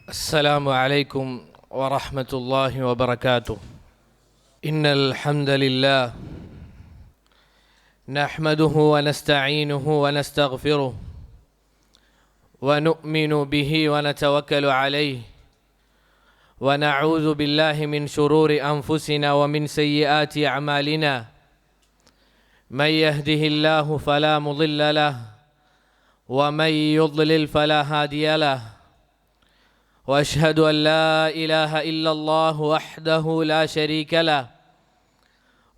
السلام عليكم ورحمة الله وبركاته. إن الحمد لله نحمده ونستعينه ونستغفره ونؤمن به ونتوكل عليه ونعوذ بالله من شرور أنفسنا ومن سيئات أعمالنا. من يهده الله فلا مضل له ومن يضلل فلا هادي له. وأشهد أن لا إله إلا الله وحده لا شريك له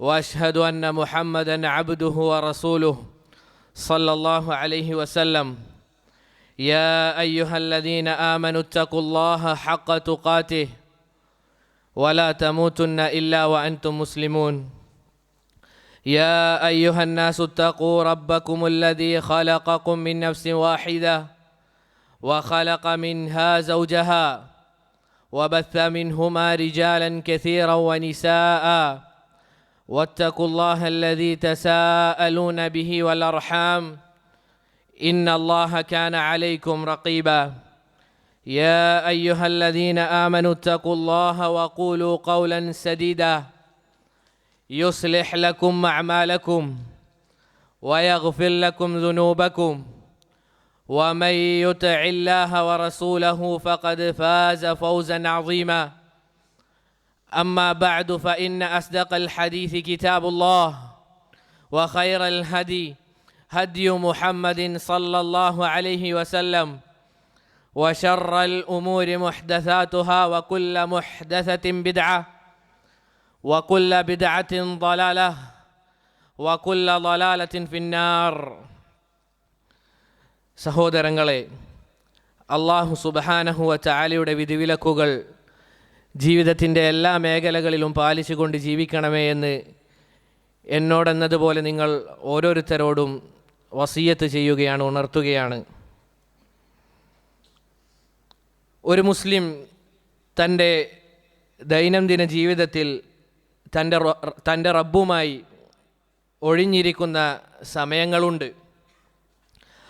وأشهد أن محمدًا عبده ورسوله صلى الله عليه وسلم. يا أيها الذين آمنوا اتقوا الله حق تقاته ولا تموتن إلا وأنتم مسلمون. يا أيها الناس اتقوا ربكم الذي خلقكم من نفس واحدة وخلق منها زوجها وبث منهما رجالا كثيرا ونساء واتقوا الله الذي تساءلون به والأرحام إن الله كان عليكم رقيبا. يا أيها الذين آمنوا اتقوا الله وقولوا قولا سديدا يصلح لكم أعمالكم ويغفر لكم ذنوبكم ومن يطع الله ورسوله فقد فاز فوزا عظيما. أما بعد فإن أصدق الحديث كتاب الله وخير الهدي هدي محمد صلى الله عليه وسلم وشر الأمور محدثاتها وكل محدثة بدعة وكل بدعة ضلالة وكل ضلالة في النار. സഹോദരങ്ങളെ, അല്ലാഹു സുബ്ഹാനഹു വ തആലയുടെ വിധിവിലക്കുകൾ ജീവിതത്തിൻ്റെ എല്ലാ മേഖലകളിലും പാലിച്ചുകൊണ്ട് ജീവിക്കണമേ എന്ന് എന്നോടെന്നതുപോലെ നിങ്ങൾ ഓരോരുത്തരോടും വസിയ്യത്ത് ചെയ്യുകയാണ്, ഉണർത്തുകയാണ്. ഒരു മുസ്ലിം തൻ്റെ ദൈനംദിന ജീവിതത്തിൽ തൻ്റെ റബ്ബുമായി ഒഴിഞ്ഞിരിക്കുന്ന സമയങ്ങളുണ്ട്.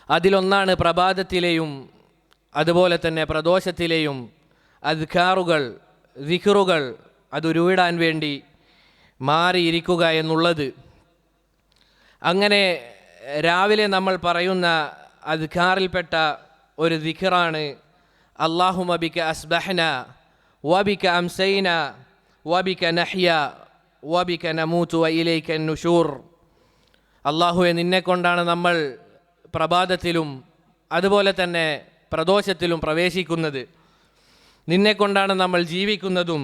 അതിലൊന്നാണ് പ്രഭാതത്തിലെയും അതുപോലെ തന്നെ പ്രദോഷത്തിലെയും അദ്കാറുകൾ, ദിക്റുകൾ അതുരുവിടാൻ വേണ്ടി മാറിയിരിക്കുക എന്നുള്ളത്. അങ്ങനെ രാവിലെ നമ്മൾ പറയുന്ന അദ്കാറിൽപ്പെട്ട ഒരു ദിക്റാണ് അല്ലാഹുമ്മ ബിക അസ്ബഹ്ന വബിക അംസൈന വബിക നഹ്യ വബിക നമൂതു വഇലൈക നുശൂർ. അല്ലാഹുവേ, നിന്നെക്കൊണ്ടാണ് നമ്മൾ പ്രഭാതത്തിലും അതുപോലെ തന്നെ പ്രദോഷത്തിലും പ്രവേശിക്കുന്നത്. നിന്നെക്കൊണ്ടാണ് നമ്മൾ ജീവിക്കുന്നതും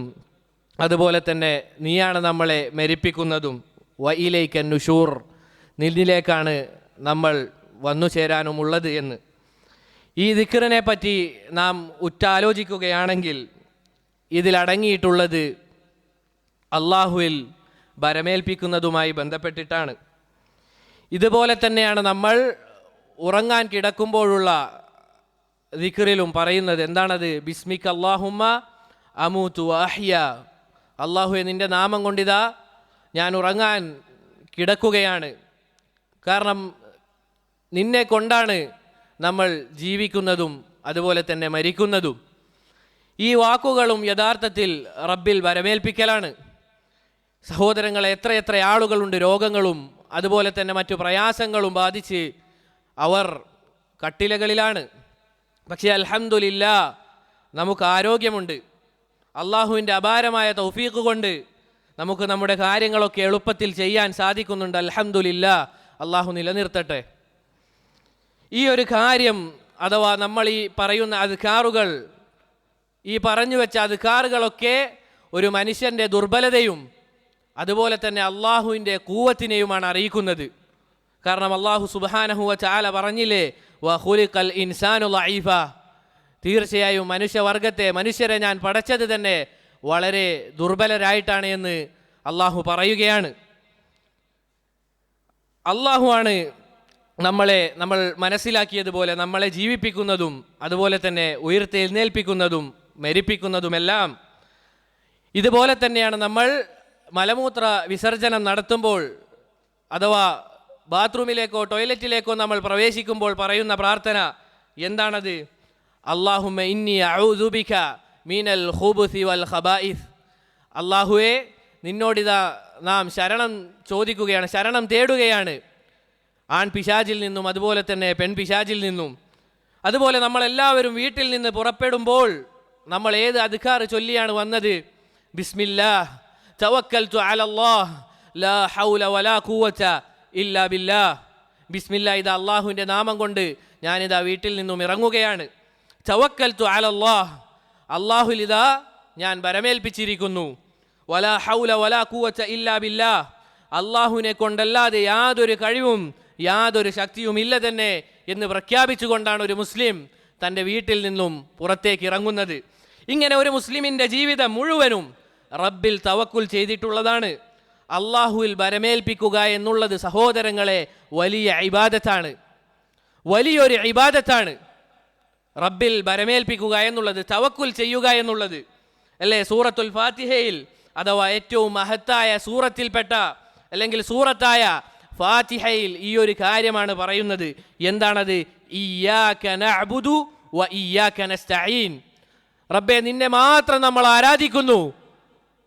അതുപോലെ തന്നെ നീയാണ് നമ്മളെ മരിപ്പിക്കുന്നതും. വഇലൈക നുശൂർ, നിന്നിലേക്കാണ് നമ്മൾ വന്നു ചേരാനുമുള്ളത് എന്ന്. ഈ ദിക്റിനെ പറ്റി നാം ഉറ്റാലോചിക്കുകയാണെങ്കിൽ ഇതിലടങ്ങിയിട്ടുള്ളത് അള്ളാഹുവിൽ ഭരമേൽപ്പിക്കുന്നതുമായി ബന്ധപ്പെട്ടിട്ടാണ്. ഇതുപോലെ തന്നെയാണ് നമ്മൾ ഉറങ്ങാൻ കിടക്കുമ്പോഴുള്ള ദിക്റിലും പറയുന്നത്. എന്താണത്? ബിസ്മിക അല്ലാഹുമ്മ അമൂതു വഅഹ്യ. അല്ലാഹുവേ, നിൻ്റെ നാമം കൊണ്ടിതാ ഞാൻ ഉറങ്ങാൻ കിടക്കുകയാണ്. കാരണം നിന്നെ കൊണ്ടാണ് നമ്മൾ ജീവിക്കുന്നതും അതുപോലെ തന്നെ മരിക്കുന്നതും. ഈ വാക്കുകളും യഥാർത്ഥത്തിൽ റബ്ബിൽ വരമേൽപ്പിക്കലാണ്. സഹോദരങ്ങളെ, എത്രയെത്ര ആളുകളുണ്ട് രോഗങ്ങളും അതുപോലെ തന്നെ മറ്റു പ്രയാസങ്ങളും ബാധിച്ച് അവർ കട്ടിലകളിലാണ്. പക്ഷേ അൽഹംദുലില്ലാ, നമുക്ക് ആരോഗ്യമുണ്ട്. അള്ളാഹുവിൻ്റെ അപാരമായ തൗഫീഖ് കൊണ്ട് നമുക്ക് നമ്മുടെ കാര്യങ്ങളൊക്കെ എളുപ്പത്തിൽ ചെയ്യാൻ സാധിക്കുന്നുണ്ട്. അൽഹംദുലില്ലാ, അള്ളാഹു നിലനിർത്തട്ടെ. ഈ ഒരു കാര്യം അഥവാ നമ്മൾ ഈ പറയുന്ന അദ്കാറുകൾ, ഈ പറഞ്ഞു വെച്ച അദ്കാറുകളൊക്കെ ഒരു മനുഷ്യൻ്റെ ദുർബലതയും അതുപോലെ തന്നെ അള്ളാഹുവിൻ്റെ ഖുവത്തിനെയുമാണ് അറിയിക്കുന്നത്. കാരണം അല്ലാഹു സുബ്ഹാനഹു വ തആല പറഞ്ഞില്ലേ, വഖുലിഖൽ ഇൻസാനു ലഈഫ. തീർച്ചയായും മനുഷ്യരെ ഞാൻ പടച്ചത് തന്നെ വളരെ ദുർബലരായിട്ടാണ് എന്ന് അള്ളാഹു പറയുകയാണ്. അള്ളാഹുവാണ് നമ്മൾ മനസ്സിലാക്കിയതുപോലെ നമ്മളെ ജീവിപ്പിക്കുന്നതും അതുപോലെ തന്നെ ഉയർത്തെഴുന്നേൽപ്പിക്കുന്നതും മരിപ്പിക്കുന്നതുമെല്ലാം. ഇതുപോലെ തന്നെയാണ് നമ്മൾ മലമൂത്ര വിസർജനം നടത്തുമ്പോൾ അഥവാ ബാത്റൂമിലേക്കോ ടോയ്ലറ്റിലേക്കോ നമ്മൾ പ്രവേശിക്കുമ്പോൾ പറയുന്ന പ്രാർത്ഥന എന്താണത്? അല്ലാഹുമ്മ ഇന്നി അഊദു ബിക മിനൽ ഖുബുസി വൽ ഖബായിസ്. അല്ലാഹുവേ, നിന്നോടിതാ നാം ശരണം ചോദിക്കുകയാണ്, ശരണം തേടുകയാണ് ആൺ പിശാചിൽ നിന്നും അതുപോലെ തന്നെ പെൺ പിശാചിൽ നിന്നും. അതുപോലെ നമ്മളെല്ലാവരും വീട്ടിൽ നിന്ന് പുറപ്പെടുമ്പോൾ നമ്മൾ ഏത് അദ്കാർ ചൊല്ലിയാണ് വന്നത്? ബിസ്മില്ലാഹ് തവക്കൽതു അലല്ലാഹ് ലാ ഹൗല വലാ ഖുവത ഇല്ലാ ബില്ലാഹ്. ബിസ്മില്ലാഹ്, ഇതാ അള്ളാഹുവിൻ്റെ നാമം കൊണ്ട് ഞാനിതാ വീട്ടിൽ നിന്നും ഇറങ്ങുകയാണ്. തവക്കൽതു അലല്ലാഹ്, അള്ളാഹുൽ ഇതാ ഞാൻ ബരമേൽപ്പിച്ചിരിക്കുന്നു. വലാ ഹൗല വലാ ഖുവത ഇല്ലാ ബില്ലാഹ്, അള്ളാഹുവിനെ കൊണ്ടല്ലാതെ യാതൊരു കഴിവും യാതൊരു ശക്തിയും ഇല്ല തന്നെ എന്ന് പ്രഖ്യാപിച്ചുകൊണ്ടാണ് ഒരു മുസ്ലിം തൻ്റെ വീട്ടിൽ നിന്നും പുറത്തേക്ക് ഇറങ്ങുന്നത്. ഇങ്ങനെ ഒരു മുസ്ലിമിൻ്റെ ജീവിതം മുഴുവനും റബ്ബിൽ തവക്കുൽ ചെയ്തിട്ടുള്ളതാണ്. അള്ളാഹുവിൽ ബരമേൽപ്പിക്കുക എന്നുള്ളത് സഹോദരങ്ങളെ വലിയ ഇബാദത്താണ്, വലിയൊരു ഇബാദത്താണ്. റബ്ബിൽ ബരമേൽപ്പിക്കുക എന്നുള്ളത്, തവക്കുൽ ചെയ്യുക എന്നുള്ളത് അല്ലേ? സൂറത്തുൽ ഫാത്തിഹയിൽ അഥവാ ഏറ്റവും മഹത്തായ സൂറത്തിൽപ്പെട്ട അല്ലെങ്കിൽ സൂറത്തായ ഫാത്തിഹയിൽ ഈ ഒരു കാര്യമാണ് പറയുന്നത്. എന്താണത്? ഇയ്യാക നഅ്ബുദു വ ഇയ്യാക നസ്തഈൻ. റബ്ബേ, നിന്നെ മാത്രം നമ്മൾ ആരാധിക്കുന്നു,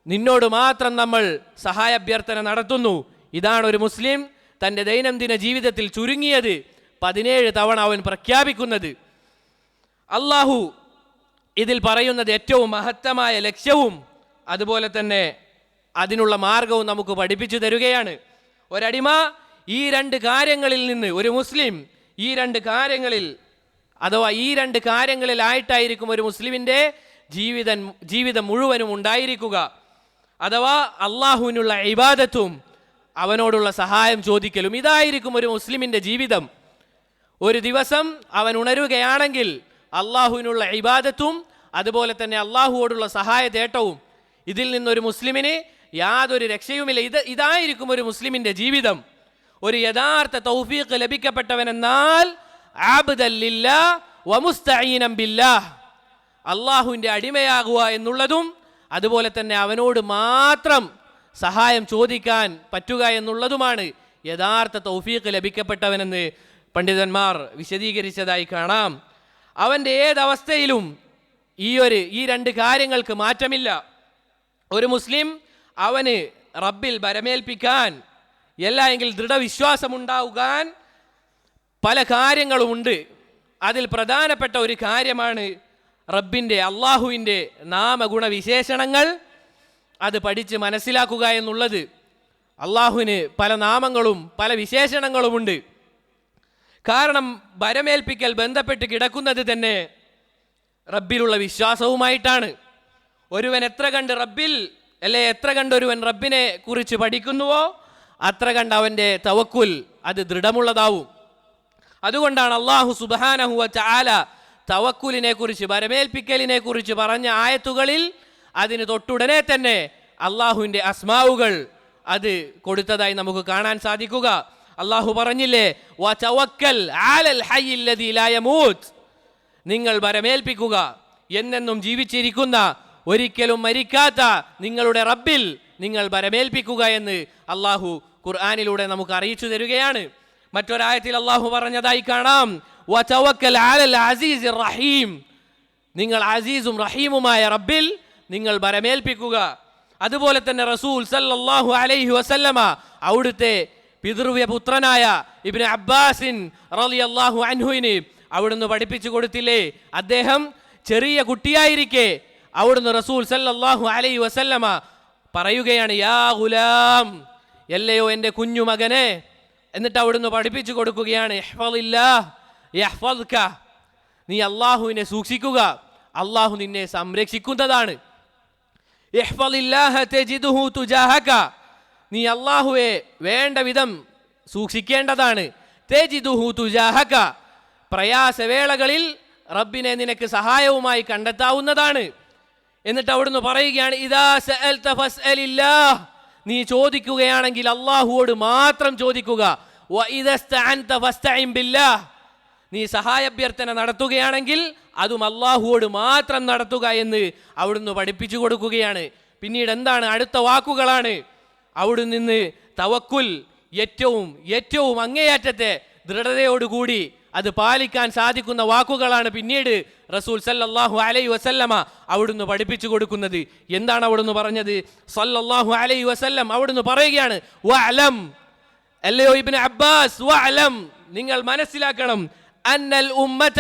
നിന്നോട് മാത്രം നമ്മൾ സഹായാഭ്യർത്ഥന നടത്തുന്നു. ഇതാണ് ഒരു മുസ്ലിം തൻ്റെ ദൈനംദിന ജീവിതത്തിൽ ചുരുങ്ങിയത് 17 തവണ അവൻ പ്രഖ്യാപിക്കുന്നത്. അള്ളാഹു ഇതിൽ പറയുന്നത് ഏറ്റവും മഹത്തമായ ലക്ഷ്യവും അതുപോലെ തന്നെ അതിനുള്ള മാർഗവും നമുക്ക് പഠിപ്പിച്ചു തരികയാണ്. ഒരടിമ ഈ 2 കാര്യങ്ങളിൽ നിന്ന്, ഒരു മുസ്ലിം ഈ 2 കാര്യങ്ങളിൽ അഥവാ ഈ 2 കാര്യങ്ങളിലായിട്ടായിരിക്കും ഒരു മുസ്ലിമിൻ്റെ ജീവിതം മുഴുവനും ഉണ്ടായിരിക്കുക. അഥവാ അള്ളാഹുവിനുള്ള ഇബാദത്തും അവനോടുള്ള സഹായം ചോദിക്കലും. ഇതായിരിക്കും ഒരു മുസ്ലിമിൻ്റെ ജീവിതം. ഒരു ദിവസം അവൻ ഉണരുകയാണെങ്കിൽ അള്ളാഹുവിനുള്ള ഇബാദത്തും അതുപോലെ തന്നെ അള്ളാഹുവോടുള്ള സഹായ തേട്ടവും. ഇതിൽ നിന്നൊരു മുസ്ലിമിന് യാതൊരു രക്ഷയുമില്ല. ഇതായിരിക്കും ഒരു മുസ്ലിമിൻ്റെ ജീവിതം. ഒരു യഥാർത്ഥ തൗഫീഖ് ലഭിക്കപ്പെട്ടവനെന്നാൽ ആബ്ദൻ ലില്ലാഹ് വമുസ്തഈനൻ ബില്ലാഹ്, അള്ളാഹുവിൻ്റെ അടിമയാകുക എന്നുള്ളതും അതുപോലെ തന്നെ അവനോട് മാത്രം സഹായം ചോദിക്കാൻ പറ്റുക എന്നുള്ളതുമാണ് യഥാർത്ഥ തൗഫീഖ് ലഭിക്കപ്പെട്ടവനെന്ന് പണ്ഡിതന്മാർ വിശദീകരിച്ചതായി കാണാം. അവൻ്റെ ഏതവസ്ഥയിലും ഈ 2 കാര്യങ്ങൾക്ക് മാറ്റമില്ല. ഒരു മുസ്ലിം അവന് റബ്ബിൽ ബരമേൽപ്പിക്കാൻ എങ്കിൽ ദൃഢവിശ്വാസമുണ്ടാകാൻ പല കാര്യങ്ങളുമുണ്ട്. അതിൽ പ്രധാനപ്പെട്ട ഒരു കാര്യമാണ് റബ്ബിൻ്റെ അള്ളാഹുവിൻ്റെ നാമഗുണവിശേഷണങ്ങൾ അത് പഠിച്ച് മനസ്സിലാക്കുക എന്നുള്ളത്. അള്ളാഹുവിന് പല നാമങ്ങളും പല വിശേഷണങ്ങളുമുണ്ട്. കാരണം ബരമേൽപ്പിക്കൽ ബന്ധപ്പെട്ട് കിടക്കുന്നത് തന്നെ റബ്ബിലുള്ള വിശ്വാസവുമായിട്ടാണ്. ഒരുവൻ എത്ര കണ്ട് ഒരുവൻ റബ്ബിനെ കുറിച്ച് പഠിക്കുന്നുവോ അത്ര കണ്ട് അവൻ്റെ തവക്കുൽ അത് ദൃഢമുള്ളതാവും. അതുകൊണ്ടാണ് അല്ലാഹു സുബ്ഹാനഹു വ തആല തവക്കുലിനെ കുറിച്ച്, ബരമേൽപ്പിക്കലിനെ കുറിച്ച് പറഞ്ഞ ആയത്തുകളിൽ അതിന് തൊട്ടുടനെ തന്നെ അള്ളാഹുവിൻ്റെ അസ്മാവുകൾ അത് കൊടുത്തതായി നമുക്ക് കാണാൻ സാധിക്കുക. അള്ളാഹു പറഞ്ഞില്ലേ, വതവക്കൽ അലൽ ഹയ്യിൽ ലദീ ലാ യമൂത്ത്, നിങ്ങൾ ബരമേൽപ്പിക്കുക എന്നെന്നും ജീവിച്ചിരിക്കുന്ന ഒരിക്കലും മരിക്കാത്ത നിങ്ങളുടെ റബ്ബിൽ നിങ്ങൾ ബരമേൽപ്പിക്കുക എന്ന് അള്ളാഹു ഖുർആനിലൂടെ നമുക്ക് അറിയിച്ചു തരികയാണ്. മറ്റൊരായത്തിൽ അള്ളാഹു പറഞ്ഞതായി കാണാം, വതവക്കൽ അലൽ അസീസിർ റഹീം, നിങ്ങൾ അസീസും റഹീമുമായ റബ്ബിൽ നിങ്ങൾ ബരമേൽപ്പിക്കുക. അതുപോലെ തന്നെ റസൂൽ സല്ലല്ലാഹു അലൈഹി വസല്ലമ അവിടുത്തെ പിതൃവ്യ പുത്രനായ ഇബ്നു അബ്ബാസിൻ റളിയല്ലാഹു അൻഹുവിന് അവിടുന്ന് പഠിപ്പിച്ചു കൊടുത്തില്ലേ? അദ്ദേഹം ചെറിയ കുട്ടിയായിരിക്കെ അവിടുന്ന് റസൂൽ സല്ലല്ലാഹു അലൈഹി വസല്ലമ പറയുകയാണ്, യാ ഗുലാം, എല്ലയോ എൻ്റെ കുഞ്ഞു മകനെ. എന്നിട്ട് അവിടുന്ന് പഠിപ്പിച്ചു കൊടുക്കുകയാണ്, ഇഹ്ഫളില്ലാഹ് യഹ്ഫദ്ക, നീ അള്ളാഹുവിനെ സൂക്ഷിക്കുക, അള്ളാഹു നിന്നെ സംരക്ഷിക്കുന്നതാണ്. ഇഹ്ഫളില്ലാഹ തജിദുഹു തുജാഹക, നീ അള്ളാഹുവെ വേണ്ട വിധം സൂക്ഷിക്കേണ്ടതാണ്. തജിദുഹു തുജാഹക, പ്രയാസവേളകളിൽ റബ്ബിനെ നിനക്ക് സഹായവുമായി കണ്ടെത്താവുന്നതാണ്. എന്നിട്ട് അവിടുന്ന് പറയുകയാണ്, ഇദാ സഅൽത ഫസ്അലില്ലാഹ്, നീ ചോദിക്കുകയാണെങ്കിൽ അള്ളാഹുവോട് മാത്രം ചോദിക്കുക. വഇദസ്തഅൻത ഫസ്തഇൻ ബില്ലാഹ്, നീ സഹായാഭ്യർത്ഥന നടത്തുകയാണെങ്കിൽ അതും അള്ളാഹുവോട് മാത്രം നടത്തുക എന്ന് അവിടുന്ന് പഠിപ്പിച്ചു കൊടുക്കുകയാണ്. പിന്നീട് എന്താണ് അടുത്ത വാക്കുകളാണ്? അവിടുന്ന് നിന്ന് തവക്കുൽ ഏറ്റവും അങ്ങേയറ്റത്തെ ദൃഢതയോടുകൂടി അത് പാലിക്കാൻ സാധിക്കുന്ന വാക്കുകളാണ് പിന്നീട് റസൂൽ സല്ലല്ലാഹു അലൈഹി വസല്ലമ അവിടുന്ന് പഠിപ്പിച്ചു കൊടുക്കുന്നത്. എന്താണ് അവിടുന്ന് പറഞ്ഞത്? സല്ലല്ലാഹു അലൈഹി വസല്ലം അവിടുന്ന് പറയുകയാണ്, വഅലം, അല്ലയോ ഇബ്നു അബ്ബാസ്, വഅലം, നിങ്ങൾ മനസ്സിലാക്കണം, അന്നൽ ഉമ്മത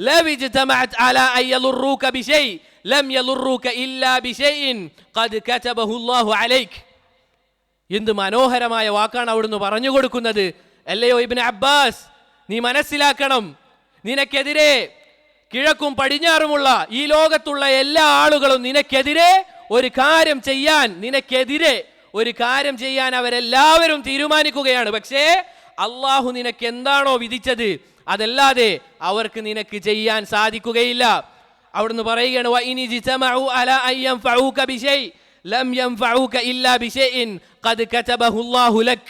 ലൗ ഇജ്തമഅത് അലാ അൻ യളുറൂക ബിശൈ ലം യളുറൂക ഇല്ലാ ബിശൈഇൻ ഖദ് കതബഹു അല്ലാഹു അലൈക. എന്ത് മനോഹരമായ വാക്കാണ് അവിടുന്ന് പറഞ്ഞു കൊടുക്കുന്നത്. അല്ലയോ ഇബ്നു അബ്ബാസ്, നീ മനസ്സിലാക്കണം, നിനക്കെതിരെ കിഴക്കും പടിഞ്ഞാറുമുള്ള ഈ ലോകത്തുള്ള എല്ലാ ആളുകളും നിനക്കെതിരെ ഒരു കാര്യം ചെയ്യാൻ അവരെല്ലാവരും തീരുമാനിക്കുകയാണ്. പക്ഷേ അള്ളാഹു നിനക്ക് എന്താണോ വിധിച്ചത് അതല്ലാതെ അവർക്ക് നിനക്ക് ചെയ്യാൻ സാധിക്കുകയില്ല. അവിടുന്ന് പറയുകയാണ്, വഇനി ജിതമഉ അലാ അൻ യൻഫഉക ബിശൈ ലം യൻഫഉക ഇല്ലാ ബിശൈഇൻ ഖദ് കതബഹു അല്ലാഹു ലക്.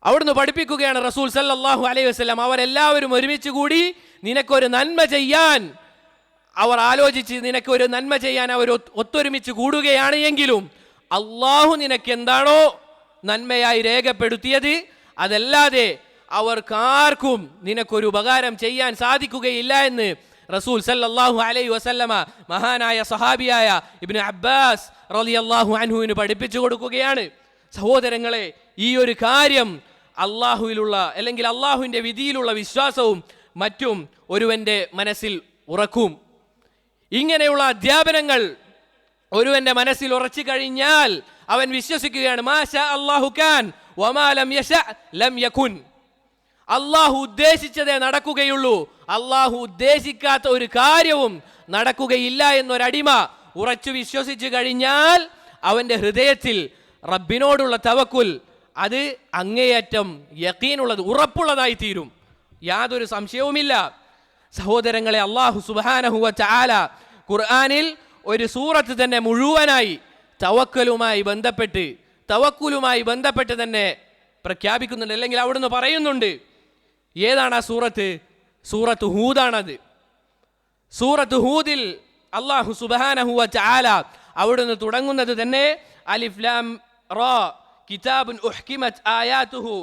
അവിടുന്ന് പഠിപ്പിക്കുകയാണ് റസൂൽ സല്ലല്ലാഹു അലൈഹി വസല്ലം, അവരെല്ലാവരും ഒരുമിച്ച് കൂടി നിനക്കൊരു നന്മ ചെയ്യാൻ അവർ ആലോചിച്ച് നിനക്കൊരു നന്മ ചെയ്യാൻ അവർ ഒത്തൊരുമിച്ച് കൂടുകയാണ് എങ്കിലും അള്ളാഹു നിനക്ക് എന്താണോ നന്മയായി രേഖപ്പെടുത്തിയത് അതല്ലാതെ അവർക്കാർക്കും നിനക്കൊരു ഉപകാരം ചെയ്യാൻ സാധിക്കുകയില്ല എന്ന് റസൂൽ സല്ലല്ലാഹു അലൈഹി വസല്ലമ മഹാനായ സഹാബിയായ ഇബ്നു അബ്ബാസ് റളിയല്ലാഹു അൻഹുവിന് പഠിപ്പിച്ചു കൊടുക്കുകയാണ്. സഹോദരങ്ങളെ, ഈ ഒരു കാര്യം അള്ളാഹുവിലുള്ള അല്ലെങ്കിൽ അള്ളാഹുവിൻ്റെ വിധിയിലുള്ള വിശ്വാസവും മറ്റും ഒരുവന്റെ മനസ്സിൽ ഉറക്കും. ഇങ്ങനെയുള്ള അധ്യാപനങ്ങൾ ഒരുവന്റെ മനസ്സിൽ ഉറച്ചു കഴിഞ്ഞാൽ അവൻ വിശ്വസിക്കുകയാണ്, മാഷാ അല്ലാഹു കാൻ വമാ ലം യശഅ ലം യകുൻ. അള്ളാഹു ഉദ്ദേശിച്ചതേ നടക്കുകയുള്ളൂ, അള്ളാഹു ഉദ്ദേശിക്കാത്ത ഒരു കാര്യവും നടക്കുകയില്ല എന്നൊരടിമ ഉറച്ചു വിശ്വസിച്ചു കഴിഞ്ഞാൽ അവന്റെ ഹൃദയത്തിൽ റബ്ബിനോടുള്ള തവക്കുൽ അത് അങ്ങേയറ്റം യഖീനുള്ളത്, ഉറപ്പുള്ളതായി തീരും. യാതൊരു സംശയവുമില്ല. സഹോദരങ്ങളെ, അല്ലാഹു സുബ്ഹാനഹു വ തആല ഖുർആനിൽ ഒരു സൂറത്ത് തന്നെ മുഴുവനായി തവക്കുലുമായി ബന്ധപ്പെട്ട് തന്നെ പ്രഖ്യാപിക്കുന്നുണ്ട്, അല്ലെങ്കിൽ അവിടുന്ന് പറയുന്നുണ്ട്. ഏതാണ് ആ സൂറത്ത്? സൂറത്ത് ഹൂദാണത്. സൂറത്ത് ഹൂദിൽ അല്ലാഹു സുബ്ഹാനഹു വ തആല അവിടുന്ന് തുടങ്ങുന്നത് തന്നെ അലിഫ് ലാം റാ കിതാബുൻ ഉഹ്കിമത് ആയാതുഹു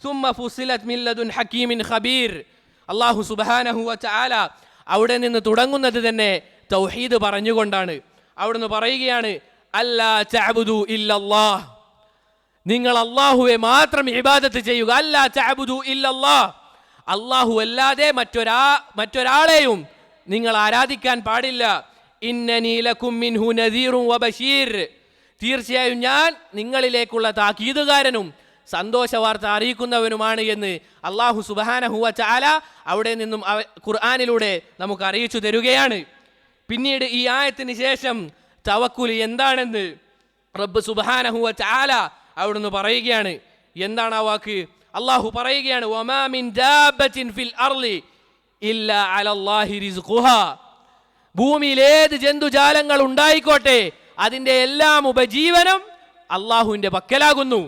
സുമ്മ ഫുസിലത് മിൻ ലദുൻ ഹകീമിൻ ഖബീർ. അല്ലാഹു സുബ്ഹാനഹു വ തആല അവിടെ നിന്ന് തുടങ്ങുന്നത് തന്നെ തൗഹീദ് പറഞ്ഞുകൊണ്ടാണ്. അവിടുന്ന് പറയുകയാണ്, അല്ലാ തഅബുദു ഇല്ലല്ലാഹ്, നിങ്ങൾ അല്ലാഹുവെ മാത്രം ഇബാദത്ത് ചെയ്യുക. അല്ലാ തഅബുദു ഇല്ലല്ലാഹ്, അല്ലാഹു അല്ലാതെ മറ്റൊരാളെയും നിങ്ങൾ ആരാധിക്കാൻ പാടില്ല. ഇന്നനീ ലകും മിൻഹു നദീറുൻ വബശീർ, തീർച്ചയായും ഞാൻ നിങ്ങളിലേക്കുള്ള താക്കീതുകാരനും സന്തോഷ വാർത്ത അറിയിക്കുന്നവനുമാണ് എന്ന് അല്ലാഹു സുബ്ഹാനഹു വ തആല അവിടെ നിന്നും ഖുർആനിലൂടെ നമുക്ക് അറിയിച്ചു തരികയാണ്. പിന്നീട് ഈ ആയത്തിന് ശേഷം തവക്കുൽ എന്താണെന്ന് റബ്ബ് സുബ്ഹാനഹു വ തആല അവിടുന്ന് പറയുകയാണ്. എന്താണ് ആ വാക്ക്? അല്ലാഹു പറയുകയാണ്, വമാ മിൻ ദാബത്തിൻ ഫിൽ അർളി ഇല്ലാ അലല്ലാഹി റിസ്ഖുഹാ, ഭൂമിയിൽ ഏത് ജന്തുജാലങ്ങൾ ഉണ്ടായിക്കോട്ടെ അതിൻ്റെ എല്ലാം ഉപജീവനം അള്ളാഹുവിൻ്റെ പക്കലാകുന്നു.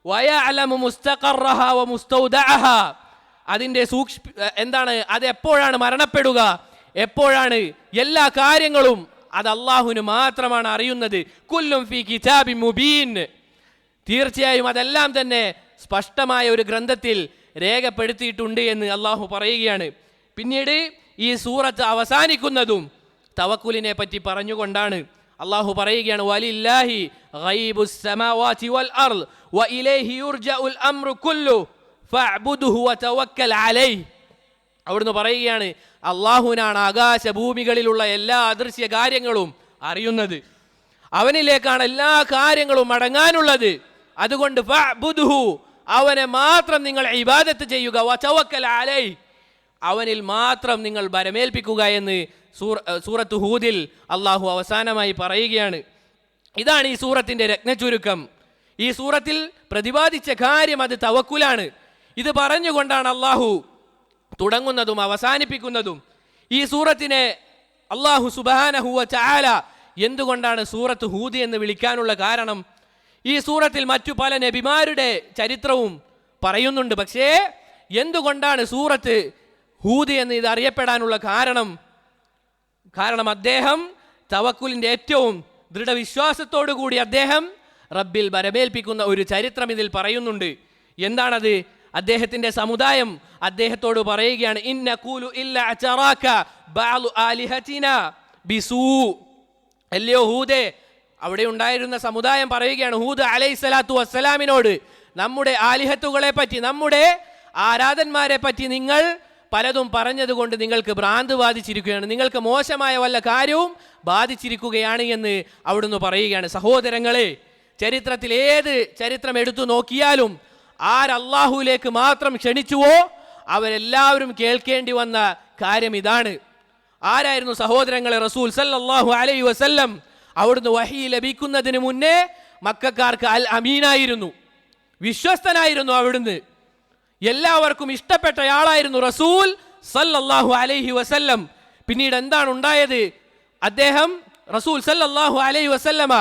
വയഅലമു മുസ്തഖറഹ വ മുസ്തൗദഅഹ, അതിൻ്റെ എന്താണ്, അത് എപ്പോഴാണ് മരണപ്പെടുക, എപ്പോഴാണ്, എല്ലാ കാര്യങ്ങളും അത് അള്ളാഹുവിന് മാത്രമാണ് അറിയുന്നത്. കുല്ലും ഫീ കിതാബിൻ മുബീൻ, തീർച്ചയായും അതെല്ലാം തന്നെ സ്പഷ്ടമായ ഒരു ഗ്രന്ഥത്തിൽ രേഖപ്പെടുത്തിയിട്ടുണ്ട് എന്ന് അള്ളാഹു പറയുകയാണ്. പിന്നീട് ഈ സൂറത്ത് അവസാനിക്കുന്നതും തവക്കുലിനെ പറ്റി പറഞ്ഞുകൊണ്ടാണ്. അള്ളാഹു പറയുകയാണ്, വലില്ലാഹി ഗൈബുസ് സമാവാതി വൽ അർള് വഇലൈഹി യുർജഉൽ അംറു കുല്ലു ഫഅബ്ദുഹു വതവക്കൽ അലൈഹി. അവിടുന്ന് പറയുകയാണ്, അള്ളാഹുവിനാണ് ആകാശഭൂമികളിലുള്ള എല്ലാ അദൃശ്യ കാര്യങ്ങളും അറിയുന്നത്, അവനിലേക്കാണ് എല്ലാ കാര്യങ്ങളും മടങ്ങാനുള്ളത്. അതുകൊണ്ട് ഫഅബ്ദുഹു, അവനെ മാത്രം നിങ്ങൾ ഇബാദത്ത് ചെയ്യുക, വതവക്കൽ അലൈഹി, അവനിൽ മാത്രം നിങ്ങൾ ബരമേൽപ്പിക്കുക എന്ന് സൂറത്ത് ഹൂദിൽ അള്ളാഹു അവസാനമായി പറയുകയാണ്. ഇതാണ് ഈ സൂറത്തിൻ്റെ രത്നചുരുക്കം. ഈ സൂറത്തിൽ പ്രതിപാദിച്ച കാര്യം അത് തവക്കുലാണ്. ഇത് പറഞ്ഞുകൊണ്ടാണ് അള്ളാഹു തുടങ്ങുന്നതും അവസാനിപ്പിക്കുന്നതും. ഈ സൂറത്തിനെ അള്ളാഹു സുബ്ഹാനഹു വ തആല എന്തുകൊണ്ടാണ് സൂറത്ത് ഹൂദ് എന്ന് വിളിക്കാനുള്ള കാരണം? ഈ സൂറത്തിൽ മറ്റു പല നബിമാരുടെ ചരിത്രവും പറയുന്നുണ്ട്. പക്ഷേ എന്തുകൊണ്ടാണ് സൂറത്ത് ഹൂദ് എന്ന് ഇത് അറിയപ്പെടാനുള്ള കാരണം അദ്ദേഹം തവക്കുലിൻ്റെ ഏറ്റവും ദൃഢവിശ്വാസത്തോടു കൂടി അദ്ദേഹം റബ്ബിൽ ബരമേൽപ്പിക്കുന്ന ഒരു ചരിത്രം ഇതിൽ പറയുന്നുണ്ട്. എന്താണത്? അദ്ദേഹത്തിന്റെ സമുദായം അദ്ദേഹത്തോട് പറയുകയാണ്, ഇന്നഖൂലു ഇല്ലാ അചറാക ബഅദു ആലിഹതിനാ ബിസൂ. അല്ലയോ ഹൂദേ, അവിടെ ഉണ്ടായിരുന്ന സമുദായം പറയുകയാണ് ഹൂദ് അലൈഹിസ്സലാത്തു വസ്സലാമിനോട്, നമ്മുടെ ആലിഹത്തുകളെ പറ്റി, നമ്മുടെ ആരാധന്മാരെ പറ്റി നിങ്ങൾ പലതും പറഞ്ഞതുകൊണ്ട് നിങ്ങൾക്ക് ഭ്രാന്ത് ബാധിച്ചിരിക്കുകയാണ്, നിങ്ങൾക്ക് മോശമായ വല്ല കാര്യവും ബാധിച്ചിരിക്കുകയാണ് എന്ന് അവിടുന്ന് പറയുകയാണ്. സഹോദരങ്ങളെ, ചരിത്രത്തിൽ ഏത് ചരിത്രം എടുത്തു നോക്കിയാലും ആരല്ലാഹുവിലേക്ക് മാത്രം ക്ഷണിച്ചുവോ അവരെല്ലാവരും കേൾക്കേണ്ടി വന്ന കാര്യം ഇതാണ്. ആരായിരുന്നു സഹോദരങ്ങളെ? റസൂൽ സല്ലല്ലാഹു അലൈഹി വസല്ലം അവിടുന്ന് വഹി ലഭിക്കുന്നതിന് മുന്നേ മക്കക്കാർക്ക് അൽ അമീനായിരുന്നു, വിശ്വസ്തനായിരുന്നു. അവിടുന്ന് എല്ലാവർക്കും ഇഷ്ടപ്പെട്ടയാളായിരുന്നു റസൂൽ സല്ലല്ലാഹു അലൈഹി വസല്ലം. പിന്നീട് എന്താണ് ഉണ്ടായത്? അദ്ദേഹം റസൂൽ സല്ലല്ലാഹു അലൈഹി വസല്ലമ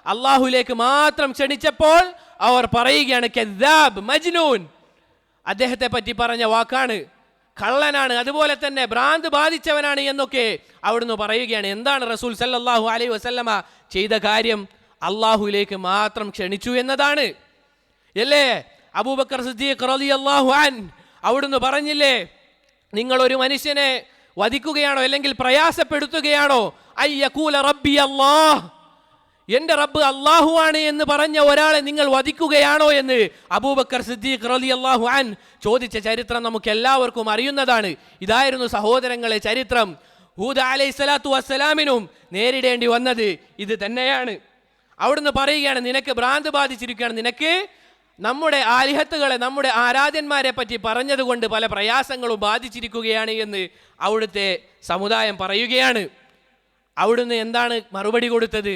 അള്ളാഹുലേക്ക് മാത്രം ക്ഷണിച്ചപ്പോൾ അവർ പറയുകയാണ് കദ്ദാബ്, മജ്നൂൻ. അദ്ദേഹത്തെ പറ്റി പറഞ്ഞ വാക്കാണ് കള്ളനാണ്, അതുപോലെ തന്നെ ഭ്രാന്ത് ബാധിച്ചവനാണ് എന്നൊക്കെ അവിടുന്ന് പറയുകയാണ്. എന്താണ് റസൂൽ സല്ലല്ലാഹു അലൈഹി വസല്ലമ ചെയ്ത കാര്യം? അള്ളാഹുലേക്ക് മാത്രം ക്ഷണിച്ചു എന്നതാണ്. അല്ലേ? അബൂബക്കർ സിദ്ദീഖ് റളിയല്ലാഹു അൻഹു അവിടുന്ന് പറഞ്ഞില്ലേ, നിങ്ങൾ ഒരു മനുഷ്യനെ വധിക്കുകയാണോ അല്ലെങ്കിൽ പ്രയാസപ്പെടുത്തുകയാണോ, അയ്യഖൂല റബ്ബി അല്ലാഹ്, എന്റെ റബ്ബ് അള്ളാഹു ആണ് എന്ന് പറഞ്ഞ ഒരാളെ നിങ്ങൾ വധിക്കുകയാണോ എന്ന് അബൂബക്കർ സിദ്ദീഖ് റളിയല്ലാഹു അൻഹു ചോദിച്ച ചരിത്രം നമുക്ക് എല്ലാവർക്കും അറിയുന്നതാണ്. ഇതായിരുന്നു സഹോദരങ്ങളെ ചരിത്രം. ഹൂദ് അലൈഹിസ്സലാത്തു വസ്സലാമിനും നേരിടേണ്ടി വന്നത് ഇത് തന്നെയാണ്. അവിടുന്ന് പറയുകയാണ്, നിനക്ക് ഭ്രാന്ത് ബാധിച്ചിരിക്കുകയാണ്, നിനക്ക് നമ്മുടെ ആലിഹത്തുകളെ, നമ്മുടെ ആരാധ്യന്മാരെ പറ്റി പറഞ്ഞതുകൊണ്ട് പല പ്രയാസങ്ങളും ബാധിച്ചിരിക്കുകയാണ് എന്ന് അവിടുത്തെ സമുദായം പറയുകയാണ്. അവിടുന്ന് എന്താണ് മറുപടി കൊടുത്തത്?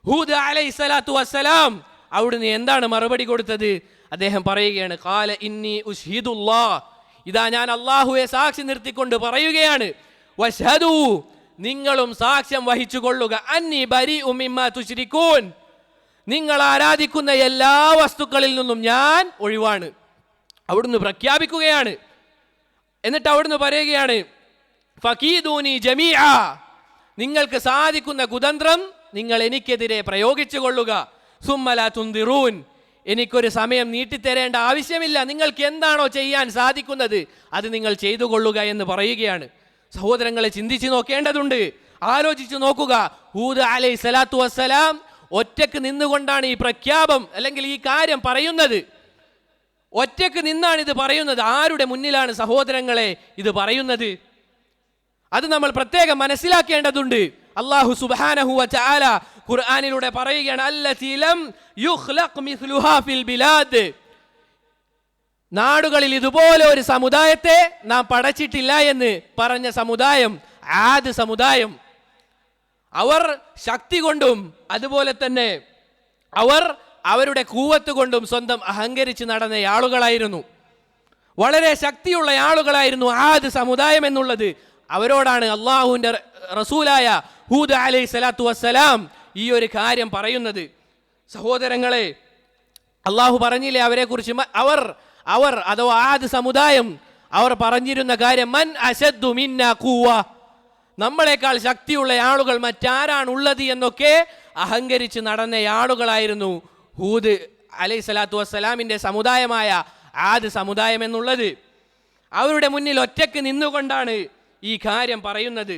ഹൂദ് അലൈഹിസ്സലാത്തു വസ്സലാം അവിടുന്ന് എന്താണ് മറുപടി കൊടുത്തത്? അദ്ദേഹം പറയുകയാണ്, ഖാല ഇന്നി ഉശ്ഹിദുല്ലാഹ്, ഇതാ ഞാൻ അല്ലാഹുവെ സാക്ഷി നിർത്തിക്കൊണ്ട് പറയുകയാണ്, വശ്ഹദൂ, നിങ്ങളും സാക്ഷ്യം വഹിച്ചു കൊള്ളുക, അന്നി ബരീഉ മിമ്മാ തുശ്രികൂൻ, നിങ്ങൾ ആരാധിക്കുന്ന എല്ലാ വസ്തുക്കളിൽ നിന്നും ഞാൻ ഒഴിവാണ്. അവിടുന്ന് പ്രഖ്യാപിക്കുകയാണ്. എന്നിട്ട് അവിടുന്ന് പറയുകയാണ്, ഫകീദൂനി ജമീഅ, നിങ്ങൾക്ക് സാധിക്കുന്ന കുതന്ത്രം നിങ്ങൾ എനിക്കെതിരെ പ്രയോഗിച്ചു കൊള്ളുക, സുമ്മ ലാ തുൻദിറൂൻ, എനിക്കൊരു സമയം നീട്ടിത്തരേണ്ട ആവശ്യമില്ല, നിങ്ങൾക്ക് എന്താണോ ചെയ്യാൻ സാധിക്കുന്നത് അത് നിങ്ങൾ ചെയ്തു കൊള്ളുക എന്ന് പറയുകയാണ്. സഹോദരങ്ങളെ, ചിന്തിച്ചു നോക്കേണ്ടതുണ്ട്, ആലോചിച്ചു നോക്കുക. ഹൂദ് അലൈഹിസ്സലാത്തു വസ്സലാം ഒറ്റക്ക് നിന്നുകൊണ്ടാണ് ഈ പ്രഖ്യാപം അല്ലെങ്കിൽ ഈ കാര്യം പറയുന്നത്. ഒറ്റക്ക് നിന്നാണ് ഇത് പറയുന്നത്. ആരുടെ മുന്നിലാണ് സഹോദരങ്ങളെ ഇത് പറയുന്നത്? അത് നമ്മൾ പ്രത്യേകം മനസ്സിലാക്കേണ്ടതുണ്ട്. അല്ലാഹു സുബ്ഹാനഹു വ തആല ഖുർആനിലൂടെ പറയുകയാണ്, അല്ലതി ലം യുഖ്ലഖ് മിസ്ലുഹാ ഫിൽ ബിലാദ്, നാടുകളിൽ ഇതുപോലെ ഒരു സമുദായത്തെ നാം പടച്ചിട്ടില്ല എന്ന് പറഞ്ഞ സമുദായം ആദ് സമുദായം. അവർ ശക്തി കൊണ്ടും അതുപോലെ തന്നെ അവർ അവരുടെ കൂവത്ത് കൊണ്ടും സ്വന്തം അഹങ്കരിച്ച് നടന്ന ആളുകളായിരുന്നു. വളരെ ശക്തിയുള്ള ആളുകളായിരുന്നു ആദ് സമുദായം എന്നുള്ളത്. അവരോടാണ് അള്ളാഹുവിൻ്റെ റസൂലായ ഹൂദ് അലൈഹി സ്വലാത്തു വസ്സലാം ഈ ഒരു കാര്യം പറയുന്നത്. സഹോദരങ്ങളെ, അള്ളാഹു പറഞ്ഞില്ലേ അവരെ കുറിച്ച്, അവർ അഥവാ ആദ് സമുദായം അവർ പറഞ്ഞിരുന്ന കാര്യം, മൻ അശദ്ദു മിന്നാ ഖുവ്വ, നമ്മളെക്കാൾ ശക്തിയുള്ള ആളുകൾ മറ്റാരാണുള്ളത് എന്നൊക്കെ അഹങ്കരിച്ച് നടന്ന ആളുകളായിരുന്നു ഹൂദ് അലൈഹി സ്വലാത്തു വസ്സലാമിൻ്റെ സമുദായമായ ആദ് സമുദായം എന്നുള്ളത്. അവരുടെ മുന്നിൽ ഒറ്റക്ക് നിന്നുകൊണ്ടാണ് ഈ കാര്യം പറയുന്നത്.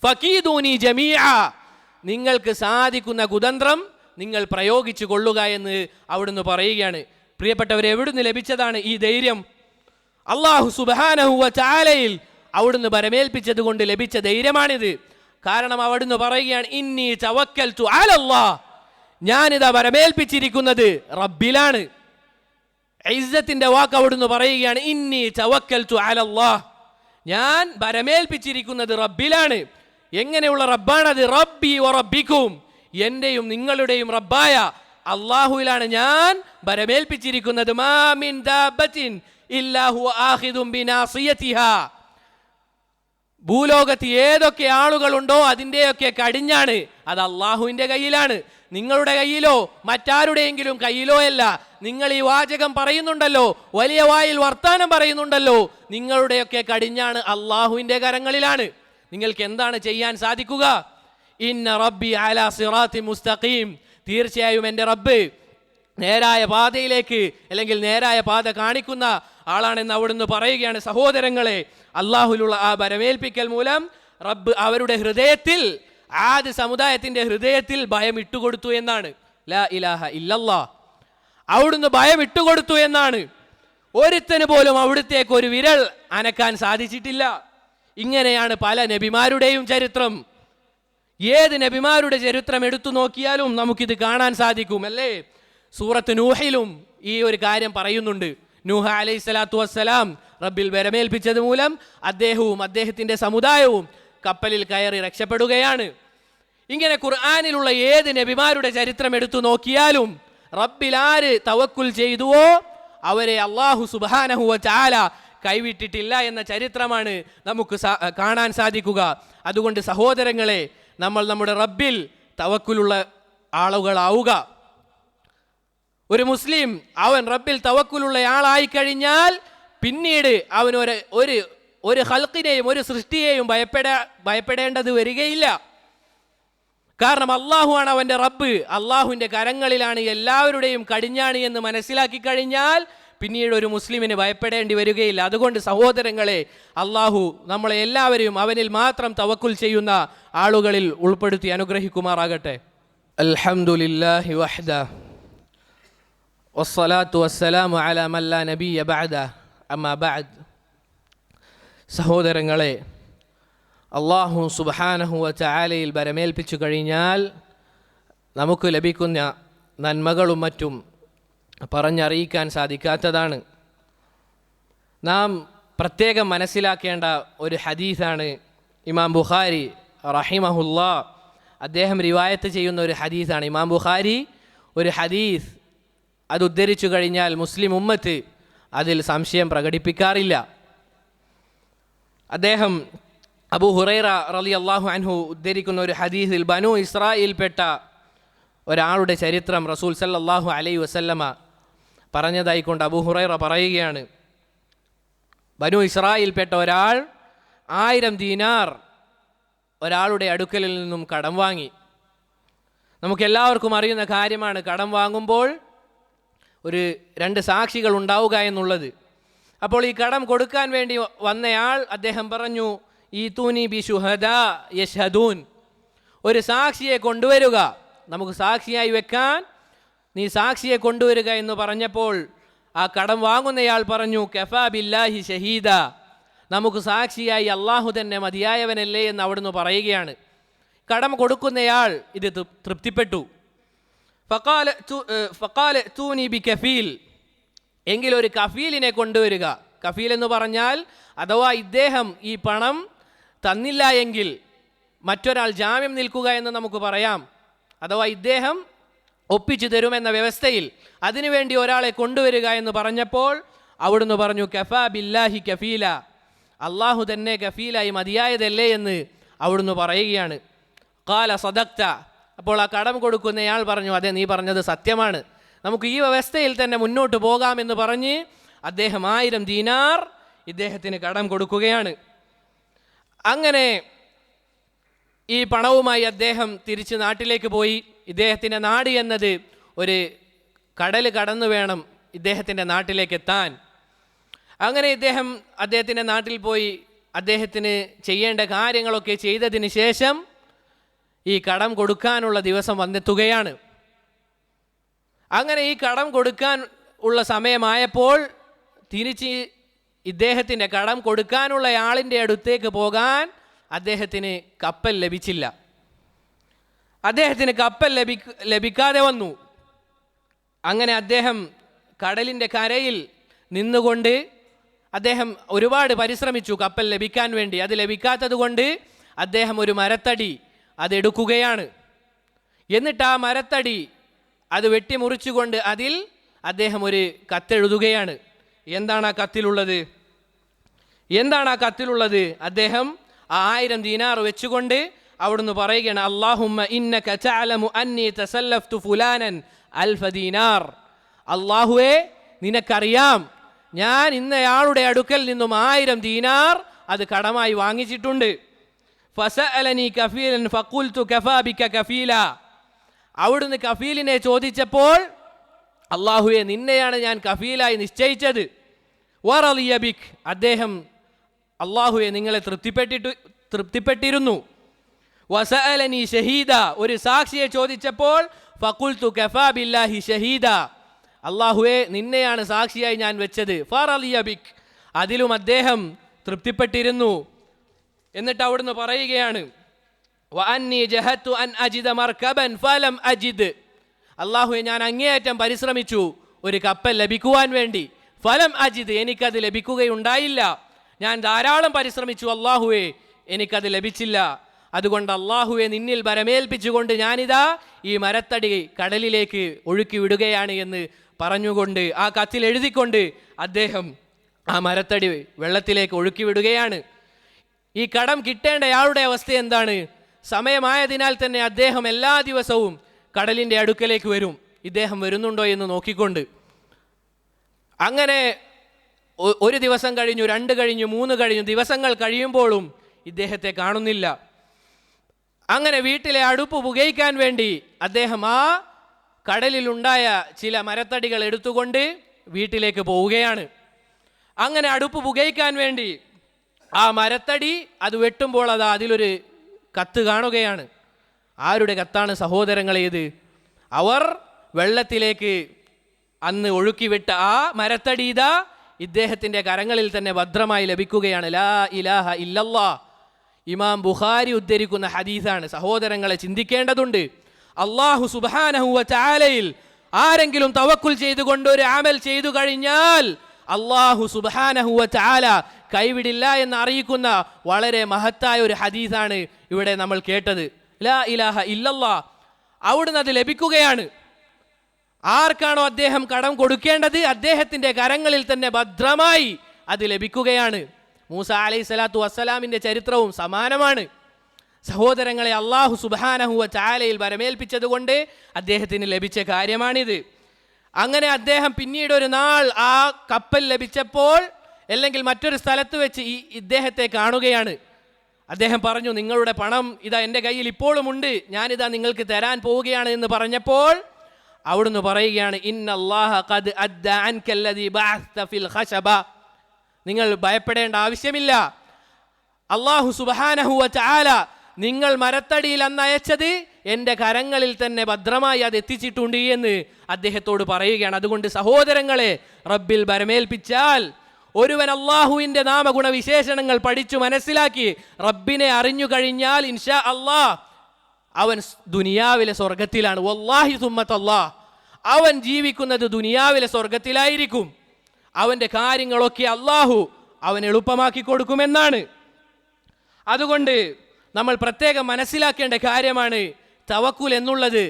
ഫകീദൂനി ജമീഅ, നിങ്ങൾക്ക് സാധിക്കുന്ന കുതന്ത്രം നിങ്ങൾ പ്രയോഗിച്ചു കൊള്ളുക എന്ന് അവിടുന്ന് പറയുകയാണ്. പ്രിയപ്പെട്ടവരെ, എവിടുന്ന് ലഭിച്ചതാണ് ഈ ധൈര്യം? അല്ലാഹു സുബ്ഹാനഹു വ തആലയിൽ അവിടുന്ന് ബരമേൽപ്പിച്ചത് കൊണ്ട് ലഭിച്ച ധൈര്യമാണിത്. കാരണം അവിടുന്ന് പറയുകയാണ്, ഇന്നി തവക്കൽതു അലല്ലാഹ്, ഞാനിതാ ബരമേൽപ്പിച്ചിരിക്കുന്നത് റബ്ബിലാണ്. ഇസ്സത്തിന്റെ വാക്ക് അവിടുന്ന് പറയുകയാണ്, ഇന്നി തവക്കൽതു അലല്ലാഹ്, ഞാൻ ബരമേൽപ്പിച്ചിരിക്കുന്നത് റബ്ബിലാണ്. എങ്ങനെയുള്ള റബ്ബാണത്? റബ്ബി വ റബ്ബിക്കും, എന്റെയും നിങ്ങളുടെയും റബ്ബായ അല്ലാഹുവിലാണ് ഞാൻ ബരമേൽപ്പിച്ചിരിക്കുന്നത്. മാ മിൻ ദാബത്തിൻ ഇല്ലാ ഹുവ ആഖിദുൻ ബിനാസിയതിഹാ, ഭൂലോകത്ത് ഏതൊക്കെ ആളുകളുണ്ടോ അതിൻ്റെയൊക്കെ കടിഞ്ഞാണ് അത് അള്ളാഹുവിൻ്റെ കയ്യിലാണ്. നിങ്ങളുടെ കയ്യിലോ മറ്റാരുടെയെങ്കിലും കയ്യിലോ അല്ല. നിങ്ങൾ ഈ വാചകം പറയുന്നുണ്ടല്ലോ, വലിയ വായിൽ വർത്താനം പറയുന്നുണ്ടല്ലോ, നിങ്ങളുടെയൊക്കെ കടിഞ്ഞാണ് അള്ളാഹുവിൻ്റെ കരങ്ങളിലാണ്. നിങ്ങൾക്ക് എന്താണ് ചെയ്യാൻ സാധിക്കുക? ഇന്ന റബ്ബി അലാ സിറാത്തി മുസ്തഖീം, തീർച്ചയായും എൻ്റെ റബ്ബ് നേരായ പാതയിലേക്ക് അല്ലെങ്കിൽ നേരായ പാത കാണിക്കുന്ന ആളാണെന്ന് അവിടുന്ന് പറയുകയാണ്. സഹോദരങ്ങളെ, അള്ളാഹുലുള്ള ആ ബരമേൽപ്പിക്കൽ മൂലം റബ്ബ് അവരുടെ ഹൃദയത്തിൽ, ആദ് സമുദായത്തിന്റെ ഹൃദയത്തിൽ ഭയം ഇട്ടുകൊടുത്തു എന്നാണ്. ലാ ഇലാഹ ഇല്ലല്ലാഹ്. അവിടുന്ന് ഭയം ഇട്ടുകൊടുത്തു എന്നാണ്. ഒരുത്തന് പോലും അവിടുത്തേക്ക് ഒരു വിരൽ അനക്കാൻ സാധിച്ചിട്ടില്ല. ഇങ്ങനെയാണ് പല നബിമാരുടെയും ചരിത്രം. ഏത് നബിമാരുടെ ചരിത്രം എടുത്തു നോക്കിയാലും നമുക്കിത് കാണാൻ സാധിക്കും, അല്ലേ? സൂറത്ത് നൂഹിലും ഈ ഒരു കാര്യം പറയുന്നുണ്ട്. നൂഹ് അലൈഹി സ്വലാത്തു വസ്സലാം റബ്ബിൽ വരമേൽപ്പിച്ചത് മൂലം അദ്ദേഹവും അദ്ദേഹത്തിന്റെ സമുദായവും കപ്പലിൽ കയറി രക്ഷപ്പെടുകയാണ്. ഇങ്ങനെ ഖുർആനിലുള്ള ഏത് നബിമാരുടെ ചരിത്രം എടുത്തു നോക്കിയാലും റബ്ബിൽ ആര് തവക്കുൽ ചെയ്തുവോ അവരെ അല്ലാഹു സുബ്ഹാനഹു വ തആല കൈവിട്ടിട്ടില്ല എന്ന ചരിത്രമാണ് നമുക്ക് കാണാൻ സാധിക്കുക. അതുകൊണ്ട് സഹോദരങ്ങളെ, നമ്മൾ നമ്മുടെ റബ്ബിൽ തവക്കുലുള്ള ആളുകളാവുക. ഒരു മുസ്ലിം അവൻ റബ്ബിൽ തവക്കുലുള്ള ആളായി കഴിഞ്ഞാൽ പിന്നീട് അവൻ ഒരു ഖൽഖിനെയും ഒരു സൃഷ്ടിയെയും ഭയപ്പെടേണ്ടത് വരികയില്ല. കാരണം അള്ളാഹു ആണ് അവൻ്റെ റബ്ബ്. അള്ളാഹുവിൻ്റെ കരങ്ങളിലാണ് എല്ലാവരുടെയും കടിഞ്ഞാണി എന്ന് മനസ്സിലാക്കി കഴിഞ്ഞാൽ പിന്നീട് ഒരു മുസ്ലിമിന് ഭയപ്പെടേണ്ടി വരികയില്ല. അതുകൊണ്ട് സഹോദരങ്ങളെ, അള്ളാഹു നമ്മളെ എല്ലാവരെയും അവനിൽ മാത്രം തവക്കുൽ ചെയ്യുന്ന ആളുകളിൽ ഉൾപ്പെടുത്തി അനുഗ്രഹിക്കുമാറാകട്ടെ. അൽഹംദുലില്ലാഹി വഹ്ദ വസ്സലാത്തു വസ്സലാമു അലാ മൻ ലാ നബിയ്യ ബഅദ അമ്മാ ബഅദ്. സഹോദരങ്ങളെ, അല്ലാഹു സുബ്ഹാനഹു വ തആലയിൽ ബരമേൽപ്പിച്ചു കഴിഞ്ഞാൽ നമുക്ക് ലഭിക്കുന്ന നന്മകളും മറ്റും പറഞ്ഞറിയിക്കാൻ സാധിക്കാത്തതാണ്. നാം പ്രത്യേകം മനസ്സിലാക്കേണ്ട ഒരു ഹദീസാണ് ഇമാം ബുഖാരി റഹിമഹുല്ലാ അദ്ദേഹം റിവായത്ത് ചെയ്യുന്ന ഒരു ഹദീസാണ്. ഇമാം ബുഖാരി ഒരു ഹദീസ് അത് ഉദ്ധരിച്ചു കഴിഞ്ഞാൽ മുസ്ലിം ഉമ്മത്ത് അതിൽ സംശയം പ്രകടിപ്പിക്കാറില്ല. അദ്ദേഹം അബൂ ഹുറൈറ റളിയല്ലാഹു അൻഹു ഉദ്ധരിക്കുന്ന ഒരു ഹദീസിൽ ബനു ഇസ്രായേൽപ്പെട്ട ഒരാളുടെ ചരിത്രം റസൂൽ സല്ലല്ലാഹു അലൈഹി വസല്ലമ പറഞ്ഞതായിക്കൊണ്ട് അബൂ ഹുറൈറ പറയുകയാണ്, ബനു ഇസ്രായേൽപ്പെട്ട ഒരാൾ 1000 ദീനാർ ഒരാളുടെ അടുക്കലിൽ നിന്നും കടം വാങ്ങി. നമുക്കെല്ലാവർക്കും അറിയുന്ന കാര്യമാണ് കടം വാങ്ങുമ്പോൾ ഒരു 2 സാക്ഷികൾ ഉണ്ടാവുക എന്നുള്ളത്. അപ്പോൾ ഈ കടം കൊടുക്കാൻ വേണ്ടി വന്നയാൾ അദ്ദേഹം പറഞ്ഞു, ഈതൂനി ബി ശുഹദാ യശ്ഹദൂൻ, ഒരു സാക്ഷിയെ കൊണ്ടുവരിക, നമുക്ക് സാക്ഷിയായി വെക്കാൻ നീ സാക്ഷിയെ കൊണ്ടുവരിക എന്ന് പറഞ്ഞപ്പോൾ ആ കടം വാങ്ങുന്നയാൾ പറഞ്ഞു, കഫാ ബില്ലാഹി ഷഹീദ, നമുക്ക് സാക്ഷിയായി അള്ളാഹു തന്നെ മതിയായവനല്ലേ എന്ന് അവിടുന്ന് പറയുകയാണ്. കടം കൊടുക്കുന്നയാൾ ഇത് തൃപ്തിപ്പെട്ടു. ഫഖാല തൂനി ബി കഫീൽ, എങ്കിൽ ഒരു കഫീലിനെ കൊണ്ടുവരിക. കഫീൽ എന്ന് പറഞ്ഞാൽ അഥവാ ഇദ്ദേഹം ഈ പണം തന്നില്ല എങ്കിൽ മറ്റൊരാൾ ജാമ്യം നിൽക്കുക എന്ന് നമുക്ക് പറയാം. അഥവാ ഇദ്ദേഹം ഒപ്പിച്ചു തരുമെന്ന വ്യവസ്ഥയിൽ അതിനുവേണ്ടി ഒരാളെ കൊണ്ടുവരിക എന്ന് പറഞ്ഞപ്പോൾ അവിടുന്ന് പറഞ്ഞു, കഫാ ബില്ലാഹി കഫീല, അള്ളാഹു തന്നെ കഫീലായി മതിയായതല്ലേ എന്ന് അവിടുന്ന് പറയുകയാണ്. ഖാല സദഖ്ത, അപ്പോൾ ആ കടം കൊടുക്കുന്നയാൾ പറഞ്ഞു, അതെ നീ പറഞ്ഞത് സത്യമാണ്, നമുക്ക് ഈ വ്യവസ്ഥയിൽ തന്നെ മുന്നോട്ട് പോകാമെന്ന് പറഞ്ഞ് അദ്ദേഹം 1000 ദീനാർ ഇദ്ദേഹത്തിന് കടം കൊടുക്കുകയാണ്. അങ്ങനെ ഈ പണവുമായി അദ്ദേഹം തിരിച്ച് നാട്ടിലേക്ക് പോയി. ഇദ്ദേഹത്തിൻ്റെ നാട് എന്നത് ഒരു കടൽ കടന്നു വേണം ഇദ്ദേഹത്തിൻ്റെ നാട്ടിലേക്ക് എത്താൻ. അങ്ങനെ അദ്ദേഹത്തിൻ്റെ നാട്ടിൽ പോയി അദ്ദേഹത്തിന് ചെയ്യേണ്ട കാര്യങ്ങളൊക്കെ ചെയ്തതിന് ശേഷം ഈ കടം കൊടുക്കാനുള്ള ദിവസം വന്നെത്തുകയാണ്. അങ്ങനെ ഈ കടം കൊടുക്കാൻ ഉള്ള സമയമായപ്പോൾ തിരിച്ച് ഇദ്ദേഹത്തിൻ്റെ കടം കൊടുക്കാനുള്ള ആളിൻ്റെ അടുത്തേക്ക് പോകാൻ അദ്ദേഹത്തിന് കപ്പൽ ലഭിച്ചില്ല. അദ്ദേഹത്തിന് കപ്പൽ ലഭിക്കാതെ വന്നു. അങ്ങനെ അദ്ദേഹം കടലിൻ്റെ കരയിൽ നിന്നുകൊണ്ട് അദ്ദേഹം ഒരുപാട് പരിശ്രമിച്ചു കപ്പൽ ലഭിക്കാൻ വേണ്ടി. അത് ലഭിക്കാത്തത് കൊണ്ട് അദ്ദേഹം ഒരു മരത്തടി അതെടുക്കുകയാണ്. എന്നിട്ട് ആ മരത്തടി അത് വെട്ടിമുറിച്ചുകൊണ്ട് അതിൽ അദ്ദേഹം ഒരു കത്തെഴുതുകയാണ്. എന്താണ് ആ കത്തിലുള്ളത്? അദ്ദേഹം 1000 ദീനാർ വെച്ചുകൊണ്ട് അവിടുന്ന് പറയുകയാണ്, അല്ലാഹുമ്മ ഇന്നക തഅലമു അന്നി തസല്ലഫ്തു ഫുലാനൻ അൽഫ ദീനാർ, അല്ലാഹുവേ നിനക്കറിയാം ഞാൻ ഇന്നയാളുടെ അടുക്കൽ നിന്നും 1000 ദീനാർ അത് കടമായി വാങ്ങിച്ചിട്ടുണ്ട്. ഫസഅലനി കഫീലൻ ഫഖുൽതു കഫാ ബിക കഫീല, അവിടുന്ന് കഫീലിനെ ചോദിച്ചപ്പോൾ അള്ളാഹുവെ നിന്നെയാണ് ഞാൻ കഫീലായി നിശ്ചയിച്ചത്. വറളിയ ബിക്, അദ്ദേഹം അള്ളാഹുവെ നിങ്ങളെ തൃപ്തിപ്പെട്ടിരുന്നു. വസഅലനി ഷഹീദ, ഒരു സാക്ഷിയെ ചോദിച്ചപ്പോൾ ഫഖുൽതു കഫാ ബില്ലാഹി ഷഹീദ, അള്ളാഹുവെ നിന്നെയാണ് സാക്ഷിയായി ഞാൻ വെച്ചത്. ഫറളിയ ബിക്, അതിലും അദ്ദേഹം തൃപ്തിപ്പെട്ടിരുന്നു. എന്നിട്ട് അവിടുന്ന് പറയുകയാണ് വഅന്നി ജഹത്തു അൻ അജിദ മർകബൻ ഫലം അജിദ്, അള്ളാഹുവെ ഞാൻ അങ്ങേയറ്റം പരിശ്രമിച്ചു ഒരു കപ്പൽ ലഭിക്കുവാൻ വേണ്ടി. ഫലം അജിദ്, എനിക്കത് ലഭിക്കുകയുണ്ടായില്ല. ഞാൻ ധാരാളം പരിശ്രമിച്ചു അള്ളാഹുവെ, എനിക്കത് ലഭിച്ചില്ല. അതുകൊണ്ട് അള്ളാഹുവെ നിന്നിൽ ബരമേൽപ്പിച്ചുകൊണ്ട് ഞാനിതാ ഈ മരത്തടി കടലിലേക്ക് ഒഴുക്കി വിടുകയാണ് എന്ന് പറഞ്ഞുകൊണ്ട് ആ കത്തിൽ എഴുതിക്കൊണ്ട് അദ്ദേഹം ആ മരത്തടി വെള്ളത്തിലേക്ക് ഒഴുക്കി വിടുകയാണ്. ഈ കടം കിട്ടേണ്ടയാളുടെ അവസ്ഥ എന്താണ്? സമയമായതിനാൽ തന്നെ അദ്ദേഹം എല്ലാ ദിവസവും കടലിൻ്റെ അടുക്കലേക്ക് വരും, ഇദ്ദേഹം വരുന്നുണ്ടോ എന്ന് നോക്കിക്കൊണ്ട്. അങ്ങനെ ഒരു ദിവസം കഴിഞ്ഞു, 2 കഴിഞ്ഞു, 3 കഴിഞ്ഞു, ദിവസങ്ങൾ കഴിയുമ്പോഴും ഇദ്ദേഹത്തെ കാണുന്നില്ല. അങ്ങനെ വീട്ടിലെ അടുപ്പ് പുകയിക്കാൻ വേണ്ടി അദ്ദേഹം ആ കടലിലുണ്ടായ ചില മരത്തടികൾ എടുത്തുകൊണ്ട് വീട്ടിലേക്ക് പോവുകയാണ്. അങ്ങനെ അടുപ്പ് പുകയിക്കാൻ വേണ്ടി ആ മരത്തടി അത് വെട്ടുമ്പോൾ അതിലൊരു കത്ത് കാണുകയാണ്. ആരുടെ കത്താണ് സഹോദരങ്ങളേത്? അവർ വെള്ളത്തിലേക്ക് അന്ന് ഒഴുക്കിവിട്ട ആ മരത്തടി ഇതാ ഇദ്ദേഹത്തിൻ്റെ കരങ്ങളിൽ തന്നെ ഭദ്രമായി ലഭിക്കുകയാണ്. ലാ ഇലാഹ ഇല്ലല്ലാഹ്, ഇമാം ബുഖാരി ഉദ്ധരിക്കുന്ന ഹദീസാണ്. സഹോദരങ്ങളെ, ചിന്തിക്കേണ്ടതുണ്ട്. അല്ലാഹു സുബ്ഹാനഹു വ തആലയിൽ ആരെങ്കിലും തവക്കുൽ ചെയ്തുകൊണ്ട് ഒരു അമൽ ചെയ്തു കഴിഞ്ഞാൽ അല്ലാഹു സുബ്ഹാനഹു വ തആല കൈവിടില്ല എന്ന് അറിയിക്കുന്ന വളരെ മഹത്തായ ഒരു ഹദീസാണ് ഇവിടെ നമ്മൾ കേട്ടത്. ലാ ഇലാഹ ഇല്ലല്ലാഹ്, അവിടുന്ന് അത് ലഭിക്കുകയാണ്. ആർക്കാണോ അദ്ദേഹം കടം കൊടുക്കേണ്ടത് അദ്ദേഹത്തിൻ്റെ കരങ്ങളിൽ തന്നെ ഭദ്രമായി അത് ലഭിക്കുകയാണ്. മൂസ അലൈഹിസ്സലാത്തു വസ്സലാമിൻ്റെ ചരിത്രവും സമാനമാണ്. സഹോദരങ്ങളെ, അല്ലാഹു സുബ്ഹാനഹു വ തആലയിൽ വരമേൽപ്പിച്ചതുകൊണ്ട് അദ്ദേഹത്തിന് ലഭിച്ച കാര്യമാണിത്. അങ്ങനെ അദ്ദേഹം പിന്നീട് ഒരു നാൾ ആ കപ്പൽ ലഭിച്ചപ്പോൾ അല്ലെങ്കിൽ മറ്റൊരു സ്ഥലത്ത് വെച്ച് ഇദ്ദേഹത്തെ കാണുകയാണ്. അദ്ദേഹം പറഞ്ഞു, നിങ്ങളുടെ പണം ഇതാ എൻ്റെ കയ്യിൽ ഇപ്പോഴും ഉണ്ട്, ഞാനിതാ നിങ്ങൾക്ക് തരാൻ പോവുകയാണ് എന്ന് പറഞ്ഞപ്പോൾ അവിടുന്ന് പറയുകയാണ്, ഇന്നല്ലാഹ ഖദ് അദ്ദ അൻകല്ലദീ ബഅസ്ത ഫിൽ ഖശബ, നിങ്ങൾ ഭയപ്പെടേണ്ട ആവശ്യമില്ല. അല്ലാഹു സുബ്ഹാനഹു വ തആല നിങ്ങൾ മരത്തടിയിൽ അന്ന് അയച്ചത് എൻ്റെ കരങ്ങളിൽ തന്നെ ഭദ്രമായി അത് എത്തിച്ചിട്ടുണ്ട് എന്ന് അദ്ദേഹത്തോട് പറയുകയാണ്. അതുകൊണ്ട് സഹോദരങ്ങളെ, റബ്ബിൽ ബരമേൽപ്പിച്ചാൽ ഒരുവൻ അള്ളാഹുവിൻ്റെ നാമഗുണവിശേഷണങ്ങൾ പഠിച്ചു മനസ്സിലാക്കി റബ്ബിനെ അറിഞ്ഞു കഴിഞ്ഞാൽ ഇൻഷാ അല്ലാഹ് അവൻ ദുനിയാവിലെ സ്വർഗത്തിലാണ്. വല്ലാഹി സുമ്മത്തല്ലാഹ്, അവൻ ജീവിക്കുന്നത് ദുനിയാവിലെ സ്വർഗത്തിലായിരിക്കും. അവൻ്റെ കാര്യങ്ങളൊക്കെ അള്ളാഹു അവൻ എളുപ്പമാക്കി കൊടുക്കുമെന്നാണ്. അതുകൊണ്ട് നമ്മൾ പ്രത്യേകം മനസ്സിലാക്കേണ്ട കാര്യമാണ്, തവക്കുൽ എന്നുള്ളത്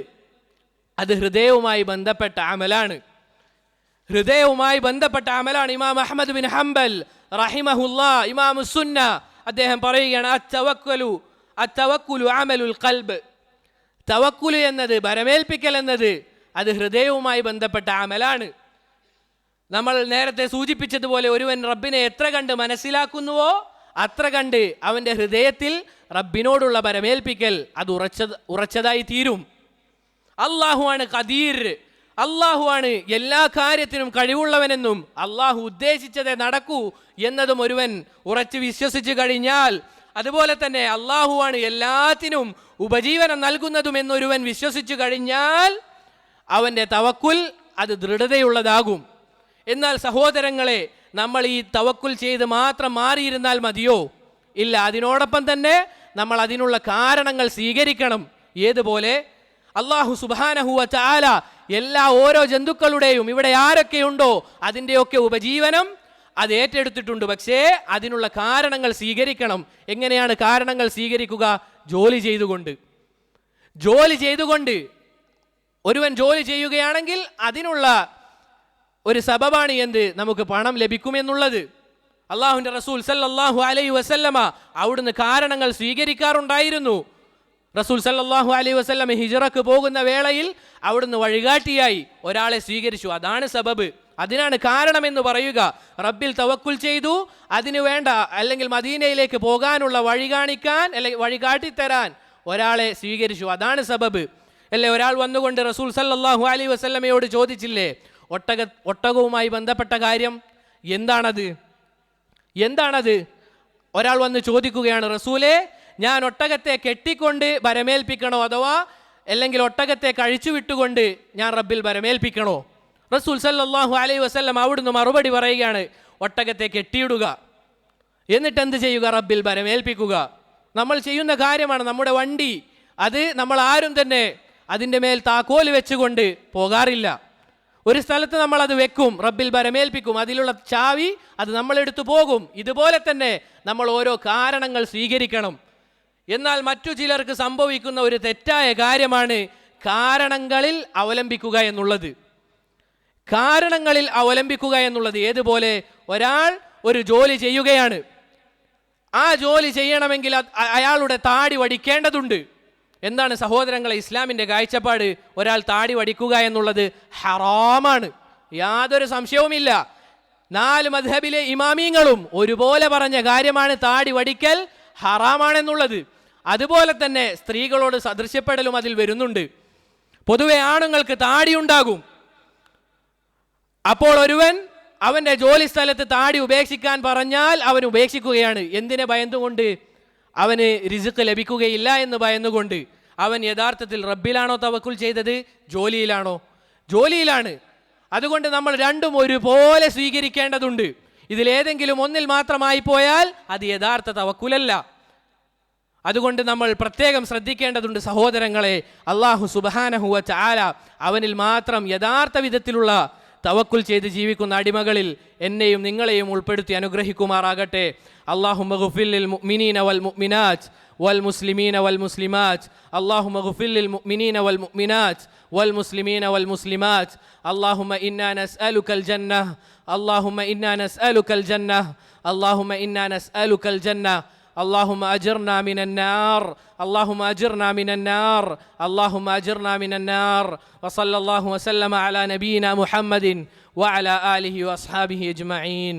അത് ഹൃദയവുമായി ബന്ധപ്പെട്ട അമലാണ്. ഹൃദയവുമായി ബന്ധപ്പെട്ട അമലാണ്. ഇമാം അഹ്മദ് ബിൻ ഹംബൽ റഹിമഹുല്ലാ, ഇമാം സുന്ന, അദ്ദേഹം പറയുകയാണ്, അത്തവക്കുലു അമലുൽ ഖൽബ്, തവക്കുൽ എന്നത്, ബരമേൽപ്പിക്കൽ എന്നത് അത് ഹൃദയവുമായി ബന്ധപ്പെട്ട അമലാണ്. നമ്മൾ നേരത്തെ സൂചിപ്പിച്ചതുപോലെ ഒരുവൻ റബ്ബിനെ എത്ര കണ്ട് മനസ്സിലാക്കുന്നുവോ അത്ര കണ്ട് അവൻ്റെ ഹൃദയത്തിൽ റബ്ബിനോടുള്ള ബരമേൽപ്പിക്കൽ അത് ഉറച്ചതായി തീരും. അള്ളാഹുവാണ് ഖദീർ, അള്ളാഹുവാണ് എല്ലാ കാര്യത്തിനും കഴിവുള്ളവനെന്നും അള്ളാഹു ഉദ്ദേശിച്ചതേ നടക്കൂ എന്നതും ഒരുവൻ ഉറച്ചു വിശ്വസിച്ചു കഴിഞ്ഞാൽ, അതുപോലെ തന്നെ അള്ളാഹുവാണ് എല്ലാത്തിനും ഉപജീവനം നൽകുന്നതും എന്നൊരുവൻ വിശ്വസിച്ചു കഴിഞ്ഞാൽ അവൻ്റെ തവക്കുൽ അത് ദൃഢതയുള്ളതാകും. എന്നാൽ സഹോദരങ്ങളെ, നമ്മൾ ഈ തവക്കുൽ ചെയ്ത് മാത്രം മാറിയിരുന്നാൽ മതിയോ? ഇല്ല, അതിനോടൊപ്പം തന്നെ നമ്മൾ അതിനുള്ള കാരണങ്ങൾ സ്വീകരിക്കണം. ഏതുപോലെ? അല്ലാഹു സുബ്ഹാനഹു വ തആല ഓരോ ജന്തുക്കളുടെയും ഇവിടെ ആരൊക്കെയുണ്ടോ അതിൻ്റെയൊക്കെ ഉപജീവനം അത് ഏറ്റെടുത്തിട്ടുണ്ട്. പക്ഷേ അതിനുള്ള കാരണങ്ങൾ സ്വീകരിക്കണം. എങ്ങനെയാണ് കാരണങ്ങൾ സ്വീകരിക്കുക? ജോലി ചെയ്തുകൊണ്ട് ഒരുവൻ ജോലി ചെയ്യുകയാണെങ്കിൽ അതിനുള്ള ഒരു സബബാണ് എന്ത്? നമുക്ക് പണം ലഭിക്കുമെന്നുള്ളത്. അള്ളാഹുവിൻ്റെ റസൂൽ സല്ലല്ലാഹു അലൈഹി വസല്ലമ അവിടുന്ന് കാരണങ്ങൾ സ്വീകരിക്കാറുണ്ടായിരുന്നു. റസൂൽ സല്ലല്ലാഹു അലൈഹി വസല്ലമ ഹിജ്റക്ക് പോകുന്ന വേളയിൽ അവിടുന്ന് വഴികാട്ടിയായി ഒരാളെ സ്വീകരിച്ചു. അതാണ് സബബ്, അതിനാണ് കാരണമെന്ന് പറയുക. റബ്ബിൽ തവക്കുൽ ചെയ്തു, അതിനു വേണ്ട അല്ലെങ്കിൽ മദീനയിലേക്ക് പോകാനുള്ള വഴി കാണിക്കാൻ അല്ലെങ്കിൽ വഴി കാട്ടിത്തരാൻ ഒരാളെ സ്വീകരിച്ചു. അതാണ് സബബ്. അല്ലേ? ഒരാൾ വന്നുകൊണ്ട് റസൂൽ സല്ലല്ലാഹു അലൈഹി വസല്ലമയോട് ചോദിച്ചില്ലേ, ഒട്ടകവുമായി ബന്ധപ്പെട്ട കാര്യം എന്താണത്? ഒരാൾ വന്ന് ചോദിക്കുകയാണ്, റസൂലേ, ഞാൻ ഒട്ടകത്തെ കെട്ടിക്കൊണ്ട് ഭരമേൽപ്പിക്കണോ, അഥവാ അല്ലെങ്കിൽ ഒട്ടകത്തെ കഴിച്ചു വിട്ടുകൊണ്ട് ഞാൻ റബ്ബിൽ ഭരമേൽപ്പിക്കണോ? റസൂൽ സല്ലല്ലാഹു അലൈഹി വസല്ലം അവിടുന്ന് മറുപടി പറയുകയാണ്, ഒട്ടകത്തെ കെട്ടിയിടുക, എന്നിട്ട് എന്ത് ചെയ്യുക? റബ്ബിൽ ഭരമേൽപ്പിക്കുക. നമ്മൾ ചെയ്യുന്ന കാര്യമാണ്. നമ്മുടെ വണ്ടി, അത് നമ്മൾ ആരും തന്നെ അതിൻ്റെ മേൽ താക്കോല് വെച്ചുകൊണ്ട് പോകാറില്ല. ഒരു സ്ഥലത്ത് നമ്മൾ അത് വെക്കും, റബ്ബിൽ ഭരമേൽപ്പിക്കും, അതിലുള്ള ചാവി അത് നമ്മളെടുത്തു പോകും. ഇതുപോലെ തന്നെ നമ്മൾ ഓരോ കാരണങ്ങൾ സ്വീകരിക്കണം. എന്നാൽ മറ്റു ചിലർക്ക് സംഭവിക്കുന്ന ഒരു തെറ്റായ കാര്യമാണ് കാരണങ്ങളിൽ അവലംബിക്കുക എന്നുള്ളത്. ഏതുപോലെ ഒരാൾ ഒരു ജോലി ചെയ്യുകയാണ്, ആ ജോലി ചെയ്യണമെങ്കിൽ അയാളുടെ താടി വടിക്കേണ്ടതുണ്ട്. എന്താണ് സഹോദരങ്ങളെ ഇസ്ലാമിൻ്റെ കാഴ്ചപ്പാട്? ഒരാൾ താടി വടിക്കുക എന്നുള്ളത് ഹറാമാണ്, യാതൊരു സംശയവുമില്ല. 4 മദ്ഹബിലെ ഇമാമീങ്ങളും ഒരുപോലെ പറഞ്ഞ കാര്യമാണ് താടി വടിക്കൽ ഹറാമാണെന്നുള്ളത്. അതുപോലെ തന്നെ സ്ത്രീകളോട് സദൃശ്യപ്പെടലും അതിൽ വരുന്നുണ്ട്. പൊതുവെ ആണുങ്ങൾക്ക് താടിയുണ്ടാകും. അപ്പോൾ ഒരുവൻ അവൻ്റെ ജോലി സ്ഥലത്ത് താടി ഉപേക്ഷിക്കാൻ പറഞ്ഞാൽ അവൻ ഉപേക്ഷിക്കുകയാണ്. എന്തിനെ ഭയന്നുകൊണ്ട്? അവന് റിസ്ക് ലഭിക്കുകയില്ല എന്ന് ഭയന്നുകൊണ്ട്. അവൻ യഥാർത്ഥത്തിൽ റബ്ബിലാണോ തവക്കുൽ ചെയ്തത്, ജോലിയിലാണ്. അതുകൊണ്ട് നമ്മൾ രണ്ടും ഒരുപോലെ സ്വീകരിക്കേണ്ടതുണ്ട്. ഇതിലേതെങ്കിലും ഒന്നിൽ മാത്രമായി പോയാൽ അത് യഥാർത്ഥ തവക്കുലല്ല. അതുകൊണ്ട് നമ്മൾ പ്രത്യേകം ശ്രദ്ധിക്കേണ്ടതുണ്ട് സഹോദരങ്ങളെ. അല്ലാഹു സുബ്ഹാനഹു വ തആല അവനിൽ മാത്രം യഥാർത്ഥ വിധത്തിലുള്ള തവക്കുൽ ചെയ്ത് ജീവിക്കുന്ന അടിമകളിൽ എന്നെയും നിങ്ങളെയും ഉൾപ്പെടുത്തി അനുഗ്രഹിക്കുമാറാകട്ടെ. അല്ലാഹുമ്മ ഗ്ഫിർ ലിൽ മുഅ്മിനീന വൽ മുഅ്മിനാത്ത് വൽ മുസ്ലിമീന വൽ മുസ്ലിമാത്ത്. അല്ലാഹുമ്മ ഗ്ഫിർ ലിൽ മുഅ്മിനീന വൽ മുഅ്മിനാത്ത് വൽ മുസ്ലിമീന വൽ മുസ്ലിമാത്ത്. അല്ലാഹുമ്മ ഇന്നാ നസ്അലുകൽ ജന്നഹ. അല്ലാഹുമ്മ ഇന്നാ നസ്അലുകൽ ജന്നഹ. അല്ലാഹുമ്മ ഇന്നാ നസ്അലുകൽ ജന്നഹ. اللهم أجرنا من النار. اللهم أجرنا من النار. اللهم أجرنا من النار. وصلى الله وسلم على نبينا محمد وعلى آله وأصحابه أجمعين.